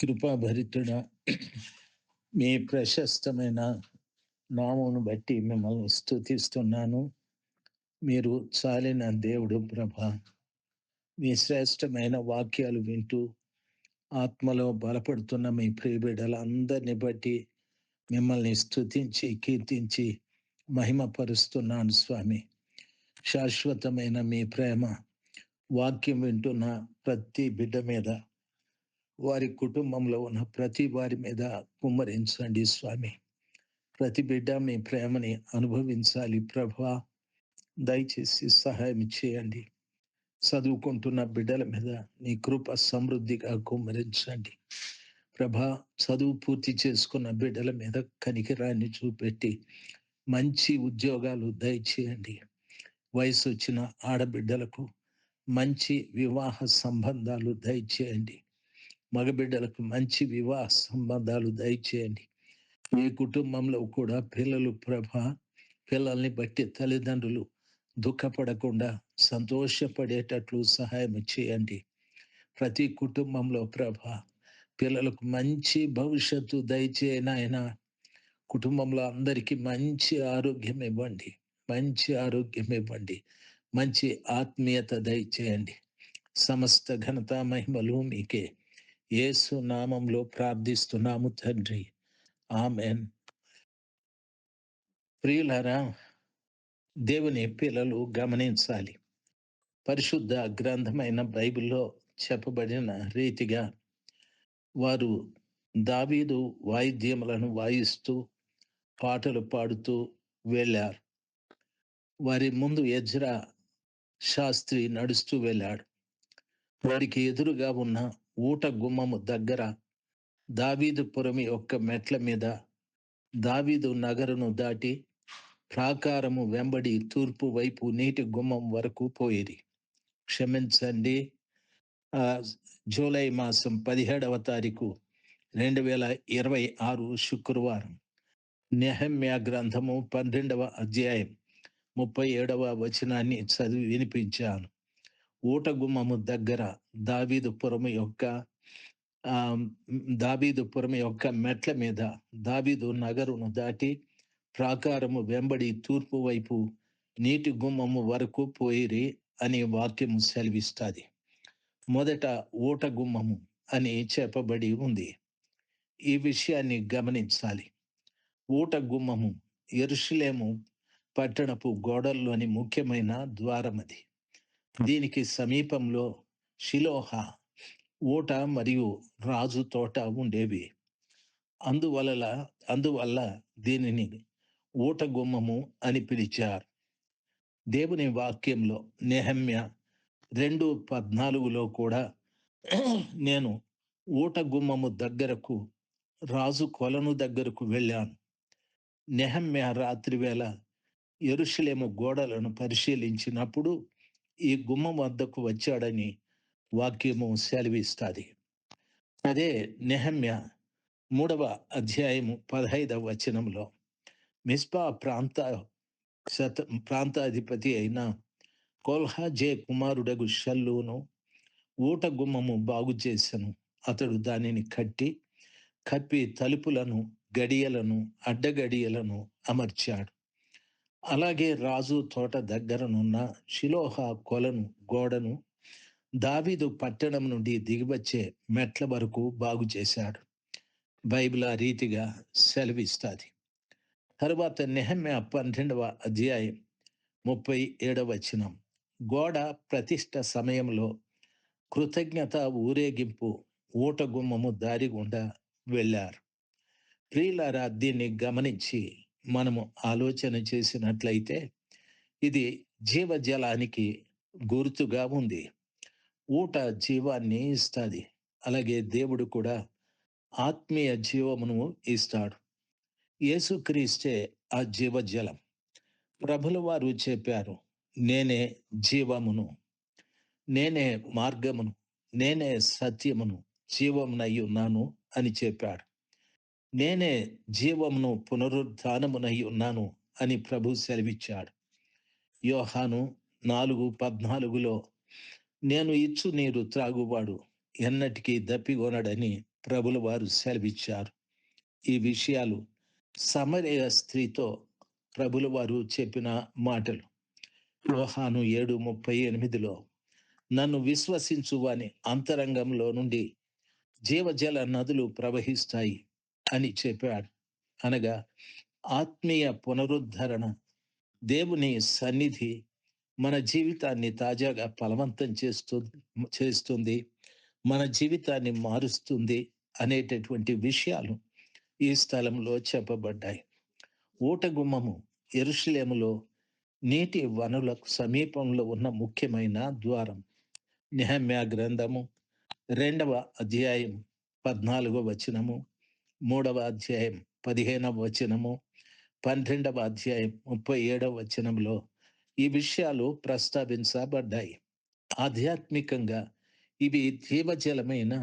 కృపాభరితుడా, మీ ప్రశస్తమైన నామమును బట్టి మిమ్మల్ని స్తుతిస్తున్నాను. మీరు చాలిన దేవుడు ప్రభా. మీ శ్రేష్టమైన వాక్యాలు వింటూ ఆత్మలో బలపడుతున్న మీ ప్రియబిడ్డలందరిని బట్టి మిమ్మల్ని స్తుతించి కీర్తించి మహిమపరుస్తున్నాను స్వామి. శాశ్వతమైన మీ ప్రేమ వాక్యం వింటున్న ప్రతి బిడ్డ మీద, వారి కుటుంబంలో ఉన్న ప్రతి వారి మీద కుమ్మరించండి స్వామి. ప్రతి బిడ్డ మీ ప్రేమని అనుభవించాలి ప్రభా. దయచేసి సహాయం చేయండి. చదువుకుంటున్న బిడ్డల మీద నీ కృప సమృద్ధిగా కుమ్మరించండి ప్రభా. చదువు పూర్తి చేసుకున్న బిడ్డల మీద కనికరాన్ని చూపెట్టి మంచి ఉద్యోగాలు దయచేయండి. వయసు వచ్చిన ఆడబిడ్డలకు మంచి వివాహ సంబంధాలు దయచేయండి. మగబిడ్డలకు మంచి వివాహ సంబంధాలు దయచేయండి. ఏ కుటుంబంలో కూడా పిల్లలు ప్రభా, పిల్లల్ని బట్టి తల్లిదండ్రులు దుఃఖపడకుండా సంతోషపడేటట్లు సహాయం చేయండి. ప్రతి కుటుంబంలో ప్రభా, పిల్లలకు మంచి భవిష్యత్తు దయచేయన ఆయన. కుటుంబంలో అందరికీ మంచి ఆరోగ్యం ఇవ్వండి, మంచి ఆరోగ్యం ఇవ్వండి, మంచి ఆత్మీయత దయచేయండి. సమస్త ఘనత మహిమలు మీకే. యేసు నామంలో ప్రార్థిస్తున్నాము తండ్రి, ఆమెన్. ప్రియులారా, దేవుని పిల్లలు గమనించాలి. పరిశుద్ధ గ్రంథమైన బైబిల్లో చెప్పబడిన రీతిగా వారు దావీదు వాయిద్యములను వాయిస్తూ పాటలు పాడుతూ వెళ్ళారు. వారి ముందు ఎజ్రా శాస్త్రి నడుస్తూ వెళ్ళాడు. వారికి ఎదురుగా ఉన్న ఊట గుమ్మము దగ్గర దావీదు పురం యొక్క మెట్ల మీద దావీదు నగరును దాటి ప్రాకారము వెంబడి తూర్పు వైపు నీటి గుమ్మం వరకు పోయేది. క్షమించండి, జూలై మాసం 17వ తారీఖు 2026 శుక్రవారం. నెహెమ్యా గ్రంథము 12వ అధ్యాయం 37వ వచనాన్ని చదివి వినిపించాను. ఊట గుమ్మము దగ్గర దావీదుపురం యొక్క మెట్ల మీద దావీదు నగరును దాటి ప్రాకారము వెంబడి తూర్పు వైపు నీటి గుమ్మము వరకు పోయిరి అని వాక్యము సెలవిస్తుంది. మొదట ఊట గుమ్మము అని చెప్పబడి ఉంది. ఈ విషయాన్ని గమనించాలి. ఊట గుమ్మము యెరూషలేము పట్టణపు గోడల్లోని ముఖ్యమైన ద్వారం అది. దీనికి సమీపంలో షిలోహ ఊట మరియు రాజు తోట ఉండేవి. అందువల్ల దీనిని ఊట గుమ్మము అని పిలిచారు. దేవుని వాక్యంలో నెహెమ్యా 2:14 కూడా నేను ఊట గుమ్మము దగ్గరకు, రాజు కొలను దగ్గరకు వెళ్ళాను. నెహెమ్యా రాత్రి వేళ యెరూషలేము గోడలను పరిశీలించినప్పుడు ఈ గుమ్మం వద్దకు వచ్చాడని వాక్యము సెలవిస్తుంది. అదే నెహెమ్యా 3వ అధ్యాయము 15వ వచనంలో మిస్పా ప్రాంతాధిపతి అయిన కోల్హాజే కుమారుడగు షల్లూను ఊట గుమ్మము బాగు చేసెను. అతడు దానిని కప్పి తలుపులను, గడియలను, అడ్డగడియలను అమర్చాడు. అలాగే రాజు తోట దగ్గరనున్న షిలోహ కొలను గోడను దావీదు పట్టణం నుండి దిగివచ్చే మెట్ల వరకు బాగు చేశాడు. బైబిల్ ఆ రీతిగా సెలవిస్తుంది. తరువాత నెహెమ్యా 12వ అధ్యాయం 37వ వచనం, గోడ ప్రతిష్ఠ సమయంలో కృతజ్ఞత ఊరేగింపు ఊట గుమ్మము దారి గుండా వెళ్ళారు. ప్రియులారా, దీన్ని గమనించి మనము ఆలోచన చేసినట్లయితే ఇది జీవజలానికి గుర్తుగా ఉంది. ఊట జీవాన్ని ఇస్తుంది. అలాగే దేవుడు కూడా ఆత్మీయ జీవమును ఇస్తాడు. యేసుక్రీస్తే ఆ జీవజలం. ప్రభుల వారు చెప్పారు, నేనే జీవమును, నేనే మార్గమును, నేనే సత్యమును, జీవమునై ఉన్నాను అని చెప్పాడు. నేనే జీవమును, పునరుద్ధానమునై ఉన్నాను అని ప్రభు సెలవిచ్చాడు. యోహాను 4:14 నేను ఇచ్చు నీరు త్రాగువాడు ఎన్నటికీ దప్పిగొనడని ప్రభుల వారు సెలవిచ్చారు. ఈ విషయాలు సమరయ స్త్రీతో ప్రభుల వారు చెప్పిన మాటలు. యోహాను 7:38లో నన్ను విశ్వసించు వాని అంతరంగంలో నుండి జీవజల నదులు ప్రవహిస్తాయి అని చెప్పాడు. అనగా ఆత్మీయ పునరుద్ధరణ, దేవుని సన్నిధి మన జీవితాన్ని తాజాగా ఫలవంతం చేస్తుంది, మన జీవితాన్ని మారుస్తుంది అనేటటువంటి విషయాలు ఈ స్థలంలో చెప్పబడ్డాయి. ఊటగుమ్మము యెరూషలేములో నీటి వనరులకు సమీపంలో ఉన్న ముఖ్యమైన ద్వారం. నెహెమ్యా గ్రంథము 2వ అధ్యాయం 14వ వచనము, 3వ అధ్యాయం 15వ వచనము, 12వ అధ్యాయం 37వ వచనంలో ఈ విషయాలు ప్రస్తావించబడ్డాయి. ఆధ్యాత్మికంగా ఇవి జీవజలమైన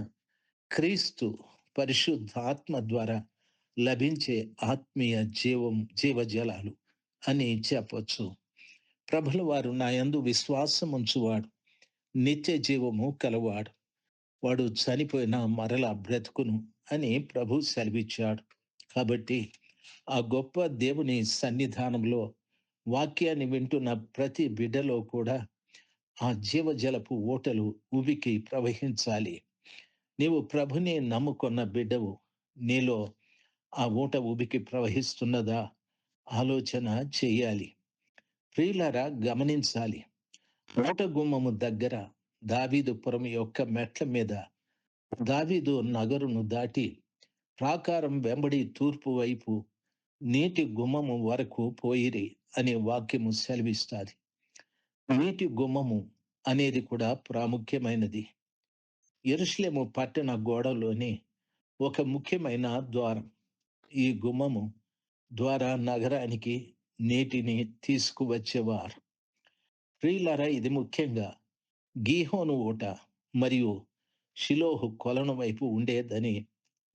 క్రీస్తు పరిశుద్ధాత్మ ద్వారా లభించే ఆత్మీయ జీవజలాలు అని చెప్పొచ్చు. ప్రభుల వారు నా యందు విశ్వాసం ఉంచువాడు నిత్య జీవము కలవాడు, వాడు చనిపోయిన మరలా బ్రతుకును అని ప్రభు సెలవిచ్చాడు. కాబట్టి ఆ గొప్ప దేవుని సన్నిధానంలో వాక్యాన్ని వింటున్న ప్రతి బిడ్డలో కూడా ఆ జీవజలపు ఊటలు ఉబికి ప్రవహించాలి. నీవు ప్రభుని నమ్ముకున్న బిడ్డవు, నీలో ఆ ఊట ఉబికి ప్రవహిస్తున్నదా ఆలోచన చెయ్యాలి. ప్రియులారా, గమనించాలి. ఊట గుమ్మము దగ్గర దావీదు పురం యొక్క మెట్ల మీద దావీదు నగరును దాటి ప్రాకారం వెంబడి తూర్పు వైపు నీటి గుమ్మము వరకు పోయిరి అనే వాక్యము సెలవిస్తాది. నీటి గుమ్మము అనేది కూడా ప్రాముఖ్యమైనది. యెరూషలేము పట్టణ గోడలోని ఒక ముఖ్యమైన ద్వారం. ఈ గుమ్మము ద్వారా నగరానికి నీటిని తీసుకువచ్చేవారు. ప్రియులారా, ఇది ముఖ్యంగా గీహోను ఊట మరియు షిలోహు కొలను వైపు ఉండేదని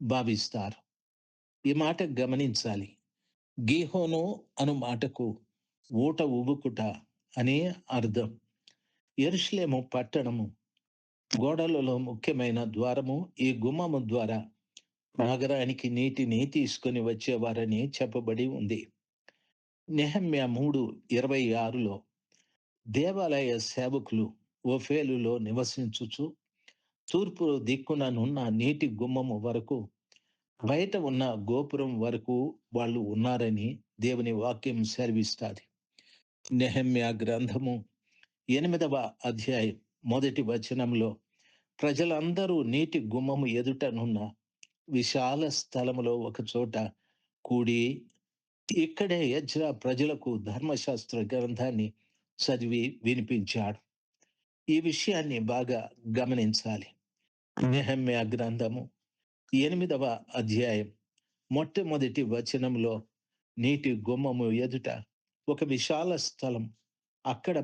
భావిస్తారు. ఈ మాట గమనించాలి. గీహోను అను మాటకు ఊట ఉబుకుట అని అర్థం. యెరూషలేము పట్టణము గోడలలో ముఖ్యమైన ద్వారము. ఈ గుమ్మము ద్వారా నగరానికి నీటిని తీసుకొని వచ్చేవారని చెప్పబడి ఉంది. నెహెమ్యా 3:26లో దేవాలయ సేవకులు ఓఫేలులో నివసించుచు తూర్పు దిక్కుననున్న నీటి గుమ్మము వరకు బయట ఉన్న గోపురం వరకు వాళ్ళు ఉన్నారని దేవుని వాక్యం సెలవిస్తాది. నెహెమ్యా గ్రంథము 8వ అధ్యాయం 1వ వచనంలో ప్రజలందరూ నీటి గుమ్మము ఎదుటనున్న విశాల స్థలములో ఒక చోట కూడి ఇక్కడే ఎజ్రా ప్రజలకు ధర్మశాస్త్ర గ్రంథాన్ని చదివి వినిపించాడు. ఈ విషయాన్ని బాగా గమనించాలి. నెహెమ్యా గ్రంథము 8వ అధ్యాయం మొట్టమొదటి వచనంలో నీటి గుమ్మము ఎదుట ఒక విశాల స్థలం, అక్కడ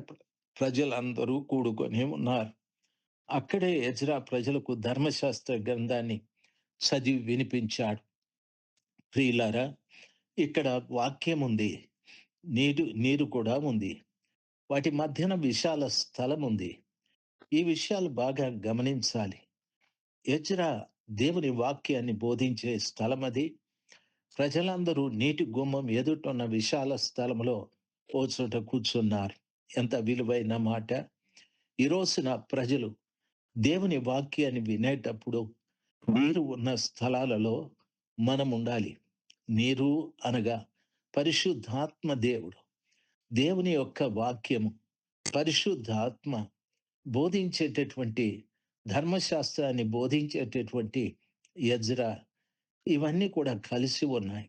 ప్రజలందరూ కూడుకొని ఉన్నారు. అక్కడే ఎజ్రా ప్రజలకు ధర్మశాస్త్ర గ్రంథాన్ని చదివి వినిపించాడు. ప్రియులారా, ఇక్కడ వాక్యం ఉంది, నీరు కూడా ఉంది, వాటి మధ్యన విశాల స్థలం ఉంది. ఈ విషయాలు బాగా గమనించాలి. ఎజ్రా దేవుని వాక్యాన్ని బోధించే స్థలం అది. ప్రజలందరూ నీటి గుమ్మం ఎదుటున్న విశాల స్థలంలో ఓ చోట కూర్చున్నారు. ఎంత విలువైన మాట! ఈ రోజున ప్రజలు దేవుని వాక్యాన్ని వినేటప్పుడు నీరు ఉన్న స్థలాలలో మనం ఉండాలి. నీరు అనగా పరిశుద్ధాత్మ దేవుడు, దేవుని యొక్క వాక్యము, పరిశుద్ధాత్మ బోధించేటటువంటి ధర్మశాస్త్రాన్ని బోధించేటటువంటి ఎజ్రా, ఇవన్నీ కూడా కలిసి ఉన్నాయి.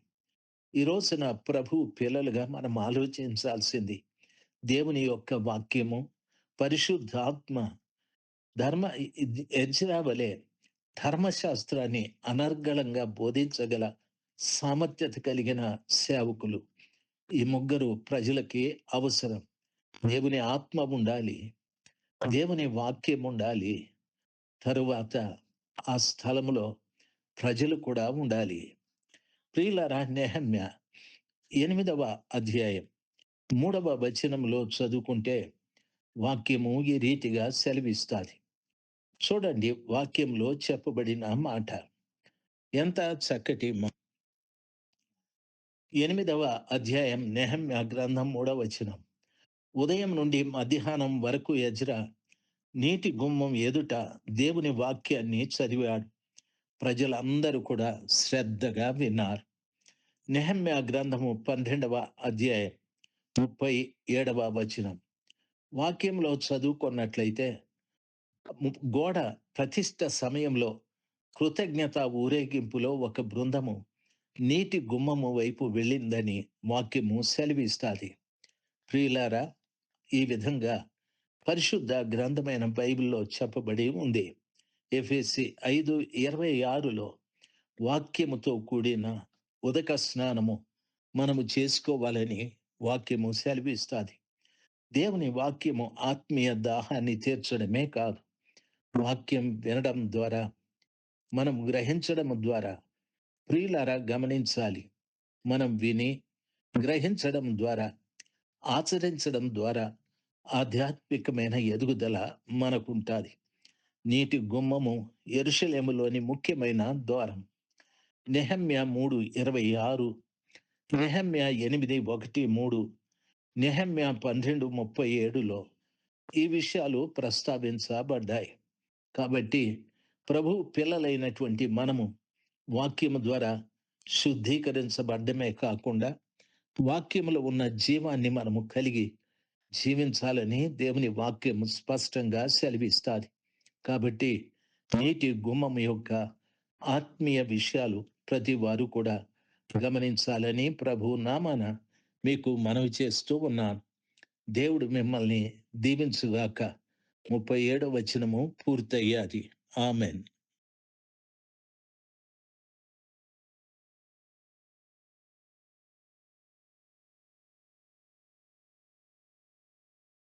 ఈ రోజున ప్రభు పిల్లలుగా మనం ఆలోచించాల్సింది దేవుని యొక్క వాక్యము, పరిశుద్ధాత్మ ధర్మ ఎజ్రా వలె ధర్మశాస్త్రాన్ని అనర్గళంగా బోధించగల సామర్థ్యత కలిగిన సేవకులు. ఈ ముగ్గురు ప్రజలకి అవసరం. దేవుని ఆత్మ ఉండాలి, దేవుని వాక్యం ఉండాలి, తరువాత ఆ స్థలంలో ప్రజలు కూడా ఉండాలి. ప్రియులారా, నెహెమ్యా 8వ అధ్యాయం 3వ వచనంలో చదువుకుంటే వాక్యము ఈ రీతిగా సెలవిస్తాది. చూడండి, వాక్యంలో చెప్పబడిన మాట. ఎంత చక్కటి 8వ అధ్యాయం నెహెమ్యా గ్రంథం 3వ వచనం. ఉదయం నుండి మధ్యాహ్నం వరకు ఎజ్రా నీటి గుమ్మం ఎదుట దేవుని వాక్యాన్ని చదివాడు. ప్రజలందరూ కూడా శ్రద్ధగా విన్నారు. నెహెమ్యా గ్రంథము 12వ అధ్యాయం 37వ వచనం. వాక్యంలో చదువుకున్నట్లయితే గోడ ప్రతిష్ఠ సమయంలో కృతజ్ఞత ఊరేగింపులో ఒక బృందము నీటి గుమ్మము వైపు వెళ్ళిందని వాక్యము సెలవిస్తాది. ప్రియులారా, ఈ విధంగా పరిశుద్ధ గ్రంథమైన బైబిల్లో చెప్పబడి ఉంది. ఎఫెసీ 5:26లో వాక్యముతో కూడిన ఉదక స్నానము మనము చేసుకోవాలని వాక్యము సెలవిస్తాది. దేవుని వాక్యము ఆత్మీయ దాహాన్ని తీర్చడమే కాదు, వాక్యం వినడం ద్వారా, మనం గ్రహించడం ద్వారా, ప్రియులారా గమనించాలి, మనం విని గ్రహించడం ద్వారా, ఆచరించడం ద్వారా ఆధ్యాత్మికమైన ఎదుగుదల మనకుంటుంది. నీటి గుమ్మము యెరూషలేములోని ముఖ్యమైన ద్వారం. నెహెమ్యా 3:26, నెహెమ్యా 8:1-3, నెహెమ్యా 12:37లో ఈ విషయాలు ప్రస్తావించబడ్డాయి. కాబట్టి ప్రభు పిల్లలైనటువంటి మనము వాక్యము ద్వారా శుద్ధీకరించబడ్డమే కాకుండా వాక్యములో ఉన్న జీవాన్ని మనము కలిగి జీవించాలని దేవుని వాక్యము స్పష్టంగా సెలవిస్తాది. కాబట్టి నీటి గుమ్మం యొక్క ఆత్మీయ విషయాలు ప్రతి వారు కూడా గమనించాలని ప్రభు నామాన మీకు మనవి చేస్తూ ఉన్నాను. దేవుడు మిమ్మల్ని దీవించుగాక. 37వ వచనము పూర్తయ్యాది. ఆమెన్.